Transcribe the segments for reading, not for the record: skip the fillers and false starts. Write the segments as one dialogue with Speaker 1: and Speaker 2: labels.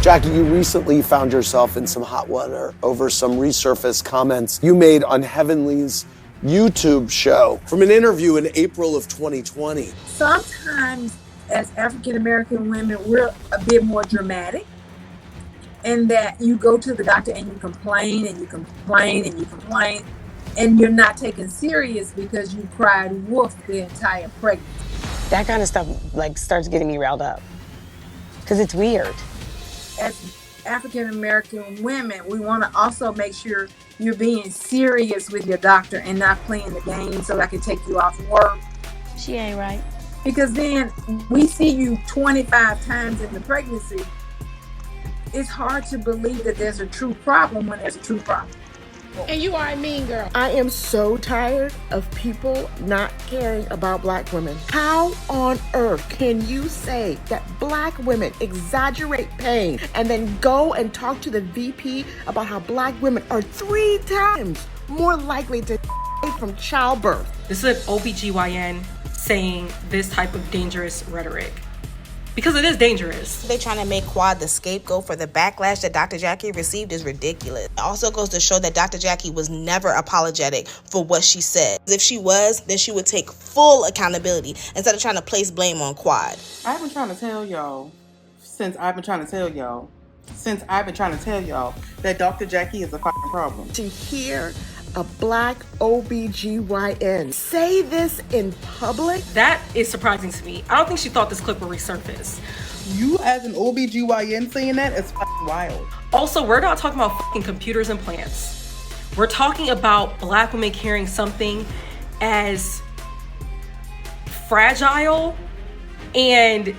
Speaker 1: Jackie, you recently found yourself in some hot water over some resurfaced comments you made on Heavenly's YouTube show from an interview in April of 2020.
Speaker 2: Sometimes as African-American women, we're a bit more dramatic in that you go to the doctor and you complain and you complain and you complain and you're not taken serious because you cried wolf the entire pregnancy.
Speaker 3: That kind of stuff like starts getting me riled up because it's weird.
Speaker 2: As African-American women, we want to also make sure you're being serious with your doctor and not playing the game so I can take you off work.
Speaker 3: She ain't right.
Speaker 2: Because then we see you 25 times in the pregnancy. It's hard to believe that there's a true problem when there's a true problem.
Speaker 3: And you are a mean girl.
Speaker 4: I am so tired of people not caring about black women. How on earth can you say that black women exaggerate pain and then go and talk to the VP about how black women are 3 times more likely to from childbirth?
Speaker 5: This is an OBGYN saying this type of dangerous rhetoric. Because it is dangerous.
Speaker 6: They trying to make Quad the scapegoat for the backlash that Dr. Jackie received is ridiculous. It also goes to show that Dr. Jackie was never apologetic for what she said. If she was, then she would take full accountability instead of trying to place blame on Quad.
Speaker 7: I've been trying to tell y'all that Dr. Jackie is a fucking problem.
Speaker 4: To hear a black OBGYN say this in public?
Speaker 5: That is surprising to me. I don't think she thought this clip would resurface.
Speaker 7: You as an OBGYN saying that is fucking wild.
Speaker 5: Also, we're not talking about fucking computers and plants. We're talking about black women carrying something as fragile and,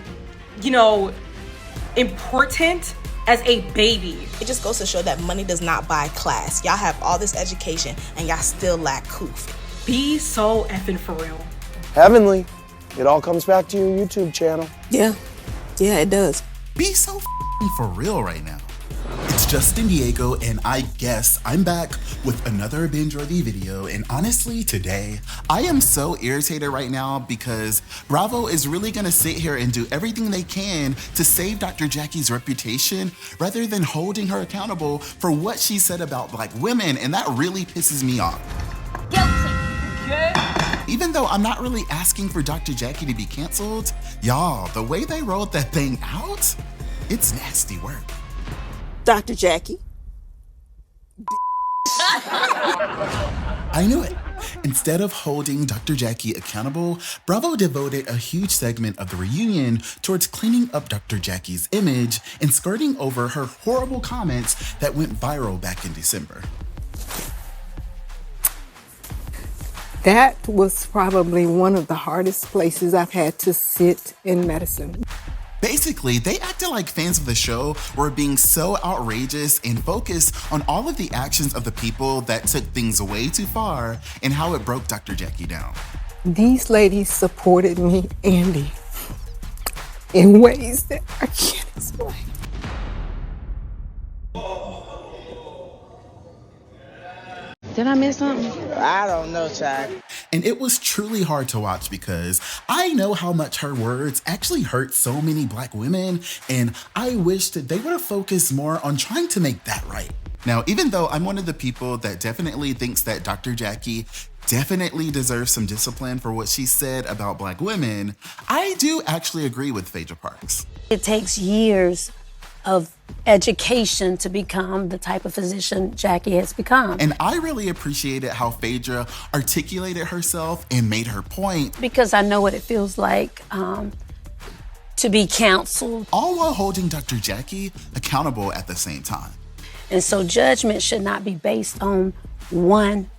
Speaker 5: important as a baby.
Speaker 6: It just goes to show that money does not buy class. Y'all have all this education and y'all still lack coof.
Speaker 5: Be so effing for real.
Speaker 1: Heavenly, it all comes back to your YouTube channel.
Speaker 8: Yeah, it does.
Speaker 9: Be so for real right now. It's Justin Diego, and I guess I'm back with another Bingeworthy video. And honestly, today, I am so irritated right now because Bravo is really gonna sit here and do everything they can to save Dr. Jackie's reputation rather than holding her accountable for what she said about black women, and that really pisses me off.
Speaker 3: Guilty.
Speaker 9: Okay. Even though I'm not really asking for Dr. Jackie to be canceled, y'all, the way they rolled that thing out, it's nasty work.
Speaker 8: Dr. Jackie.
Speaker 9: I knew it. Instead of holding Dr. Jackie accountable, Bravo devoted a huge segment of the reunion towards cleaning up Dr. Jackie's image and skirting over her horrible comments that went viral back in December.
Speaker 8: That was probably one of the hardest places I've had to sit in medicine.
Speaker 9: Basically, they acted like fans of the show were being so outrageous and focused on all of the actions of the people that took things way too far and how it broke Dr. Jackie down.
Speaker 8: These ladies supported me, Andy, in ways that I can't explain.
Speaker 3: Did I miss something?
Speaker 6: I don't know, child.
Speaker 9: And it was truly hard to watch because I know how much her words actually hurt so many black women, and I wish that they would have focused more on trying to make that right. Now, even though I'm one of the people that definitely thinks that Dr. Jackie definitely deserves some discipline for what she said about black women, I do actually agree with Phaedra Parks.
Speaker 10: It takes years of education to become the type of physician Jackie has become.
Speaker 9: And I really appreciated how Phaedra articulated herself and made her point.
Speaker 10: Because I know what it feels like to be counseled.
Speaker 9: All while holding Dr. Jackie accountable at the same time.
Speaker 10: And so judgment should not be based on one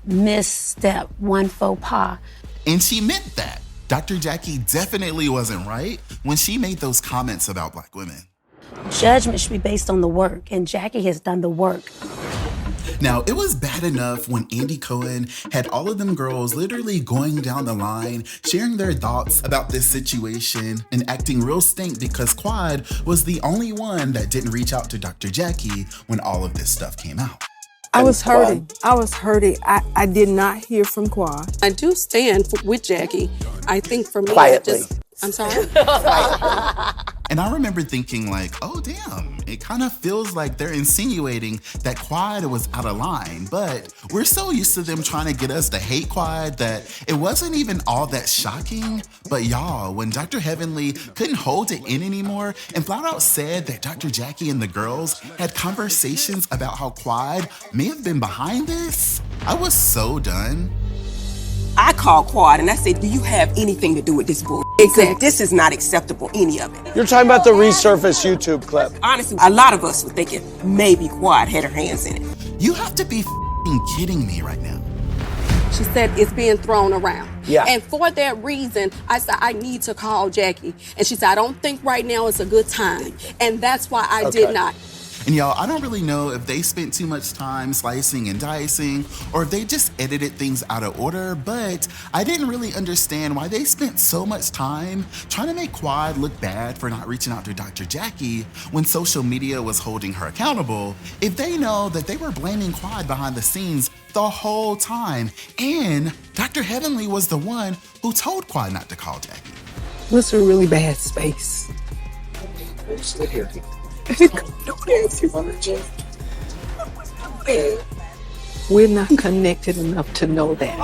Speaker 10: misstep, one faux pas.
Speaker 9: And she meant that. Dr. Jackie definitely wasn't right when she made those comments about black women.
Speaker 10: Judgment should be based on the work, and Jackie has done the work.
Speaker 9: Now, it was bad enough when Andy Cohen had all of them girls literally going down the line, sharing their thoughts about this situation and acting real stink because Quad was the only one that didn't reach out to Dr. Jackie when all of this stuff came out.
Speaker 8: I was hurting. I did not hear from Quad.
Speaker 11: I do stand with Jackie. I think for me,
Speaker 1: Quietly.
Speaker 11: I'm sorry?
Speaker 9: And I remember thinking like, oh damn, it kind of feels like they're insinuating that Quad was out of line, but we're so used to them trying to get us to hate Quad that it wasn't even all that shocking. But y'all, when Dr. Heavenly couldn't hold it in anymore and flat out said that Dr. Jackie and the girls had conversations about how Quad may have been behind this, I was so done.
Speaker 11: I called Quad and I said, do you have anything to do with this bull? Exactly. This is not acceptable, any of it.
Speaker 1: You're talking about the resurfaced YouTube clip.
Speaker 11: Honestly, a lot of us were thinking maybe Quad had her hands in it.
Speaker 9: You have to be kidding me right now.
Speaker 12: She said it's being thrown around.
Speaker 1: Yeah.
Speaker 12: And for that reason, I said, I need to call Jackie. And she said, I don't think right now is a good time. And that's why I did not.
Speaker 9: And y'all, I don't really know if they spent too much time slicing and dicing or if they just edited things out of order, but I didn't really understand why they spent so much time trying to make Quad look bad for not reaching out to Dr. Jackie when social media was holding her accountable, if they know that they were blaming Quad behind the scenes the whole time. And Dr. Heavenly was the one who told Quad not to call Jackie.
Speaker 8: What's a really bad space?
Speaker 13: Stay here.
Speaker 8: We're not connected enough to know that.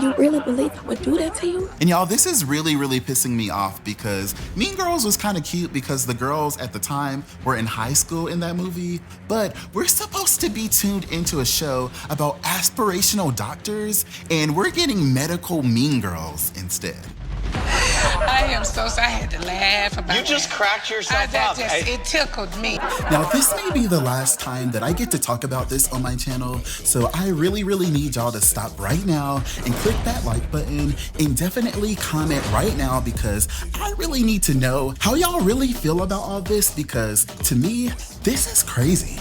Speaker 12: You really believe I would do that to you?
Speaker 9: And y'all, this is really, really pissing me off because Mean Girls was kind of cute because the girls at the time were in high school in that movie, but we're supposed to be tuned into a show about aspirational doctors and we're getting medical Mean Girls instead.
Speaker 14: I am so sorry. I had to laugh about
Speaker 15: You just cracked yourself up.
Speaker 14: It tickled me.
Speaker 9: Now, this may be the last time that I get to talk about this on my channel, so I really, really need y'all to stop right now and click that like button and definitely comment right now because I really need to know how y'all really feel about all this because to me, this is crazy.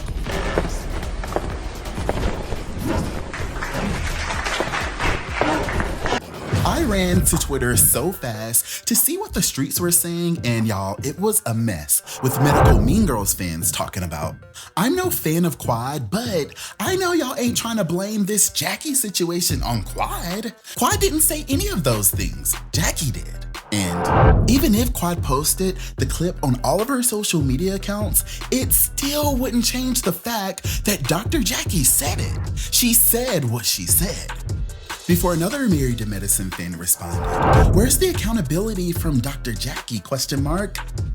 Speaker 9: I ran to Twitter so fast to see what the streets were saying, and y'all, it was a mess with medical Mean Girls fans talking about. I'm no fan of Quad, but I know y'all ain't trying to blame this Jackie situation on Quad. Quad didn't say any of those things. Jackie did. And even if Quad posted the clip on all of her social media accounts, it still wouldn't change the fact that Dr. Jackie said it. She said what she said. Before another Married to Medicine fan responded, where's the accountability from Dr. Jackie, ?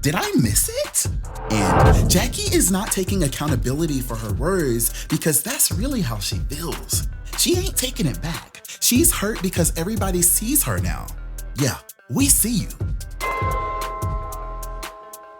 Speaker 9: Did I miss it? And Jackie is not taking accountability for her words because that's really how she feels. She ain't taking it back. She's hurt because everybody sees her now. Yeah, we see you.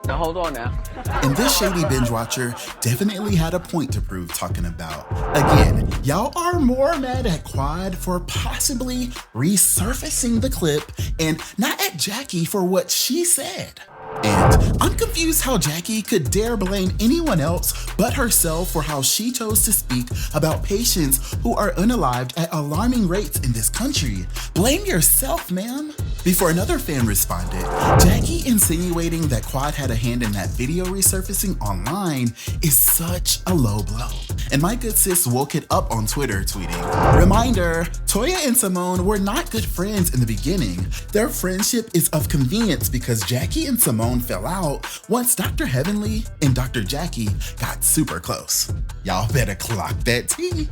Speaker 15: Now hold on now.
Speaker 9: And this shady binge watcher definitely had a point to prove talking about. Again, y'all are more mad at Quad for possibly resurfacing the clip and not at Jackie for what she said. And I'm confused how Jackie could dare blame anyone else but herself for how she chose to speak about patients who are unalived at alarming rates in this country. Blame yourself, ma'am. Before another fan responded, Jackie insinuating that Quad had a hand in that video resurfacing online is such a low blow. And my good sis woke it up on Twitter tweeting, reminder, Toya and Simone were not good friends in the beginning. Their friendship is of convenience because Jackie and Simone fell out once Dr. Heavenly and Dr. Jackie got super close. Y'all better clock that tea.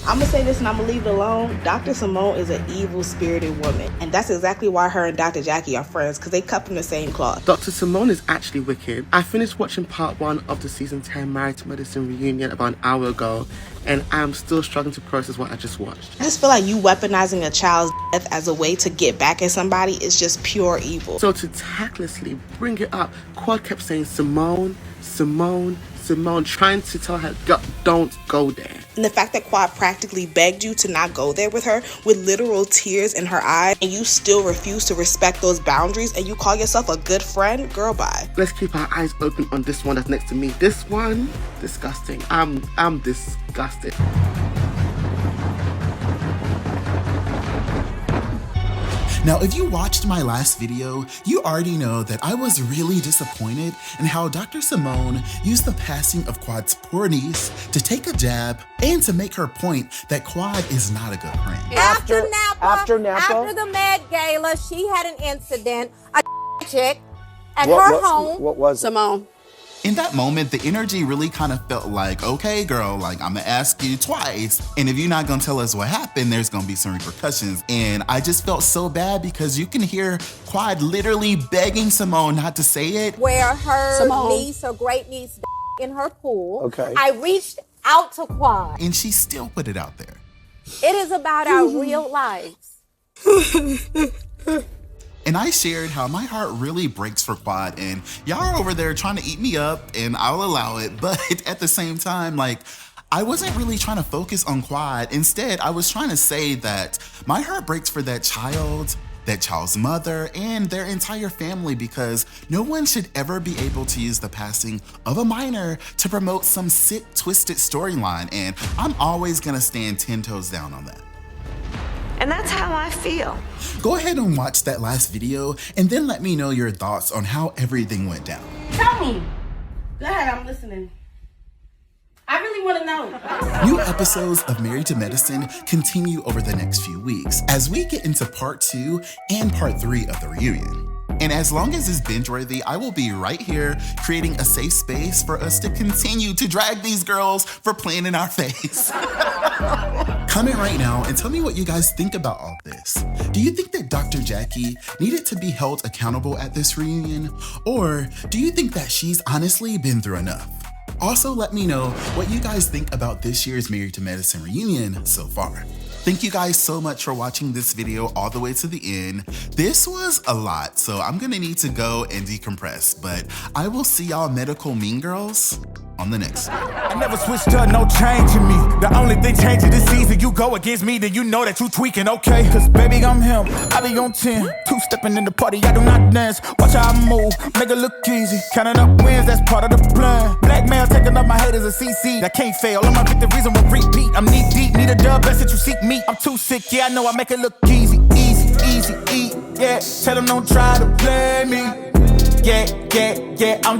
Speaker 6: I'm gonna say this and I'm gonna leave it alone. Dr. Simone is an evil-spirited woman. And that's exactly why her and Dr. Jackie are friends, because they cut from the same cloth.
Speaker 16: Dr. Simone is actually wicked. I finished watching part 1 of the season 10 Married to Medicine reunion about an hour ago, and I'm still struggling to process what I just watched.
Speaker 6: I just feel like you weaponizing a child's death as a way to get back at somebody is just pure evil.
Speaker 16: So to tactlessly bring it up, Quad kept saying Simone, Simone, Simone trying to tell her, don't go there.
Speaker 6: And the fact that Quad practically begged you to not go there with her with literal tears in her eyes, and you still refuse to respect those boundaries, and you call yourself a good friend, girl, bye.
Speaker 16: Let's keep our eyes open on this one that's next to me. This one, disgusting. I'm disgusted.
Speaker 9: Now, if you watched my last video, you already know that I was really disappointed in how Dr. Simone used the passing of Quad's poor niece to take a jab and to make her point that Quad is not a good friend.
Speaker 17: After Napa,
Speaker 1: Napa?
Speaker 17: after the Met Gala, she had an incident. A chick at her home.
Speaker 1: What was it?
Speaker 12: Simone.
Speaker 9: In that moment, the energy really kind of felt like, okay, girl, like I'm gonna ask you twice. And if you're not gonna tell us what happened, there's gonna be some repercussions. And I just felt so bad because you can hear Quad literally begging Simone not to say it.
Speaker 17: Where her
Speaker 12: Simone.
Speaker 17: niece, her great niece, in her pool.
Speaker 1: Okay.
Speaker 17: I reached out to Quad.
Speaker 9: And she still put it out there.
Speaker 17: It is about our real lives.
Speaker 9: And I shared how my heart really breaks for Quad, and y'all are over there trying to eat me up, and I'll allow it. But at the same time, like, I wasn't really trying to focus on Quad. Instead, I was trying to say that my heart breaks for that child's mother, and their entire family, because no one should ever be able to use the passing of a minor to promote some sick, twisted storyline. And I'm always gonna stand 10 toes down on that.
Speaker 18: And that's how I feel.
Speaker 9: Go ahead and watch that last video and then let me know your thoughts on how everything went down.
Speaker 6: Tell me. Go ahead, I'm listening. I really want to know.
Speaker 9: New episodes of Married to Medicine continue over the next few weeks as we get into part 2 and part 3 of the reunion. And as long as it's binge-worthy, I will be right here creating a safe space for us to continue to drag these girls for playing in our face. Comment right now and tell me what you guys think about all this. Do you think that Dr. Jackie needed to be held accountable at this reunion? Or do you think that she's honestly been through enough? Also, let me know what you guys think about this year's Married to Medicine reunion so far. Thank you guys so much for watching this video all the way to the end. This was a lot, so I'm gonna need to go and decompress, but I will see y'all medical mean girls on the next one.
Speaker 19: I never switched up, no change in me. The only thing changing this season, you go against me, then you know that you tweaking, okay? Cause baby, I'm him, I be on 10. Two-stepping in the party, I do not dance. Watch how I move, make it look easy. Counting up wins, that's part of the plan. Blackmail, taking up my haters a CC. That can't fail, all my victories on repeat. I'm knee deep, need a dub, best that you seek me. I'm too sick, yeah, I know I make it look easy. Easy, yeah. Tell them don't try to play me. Yeah, I'm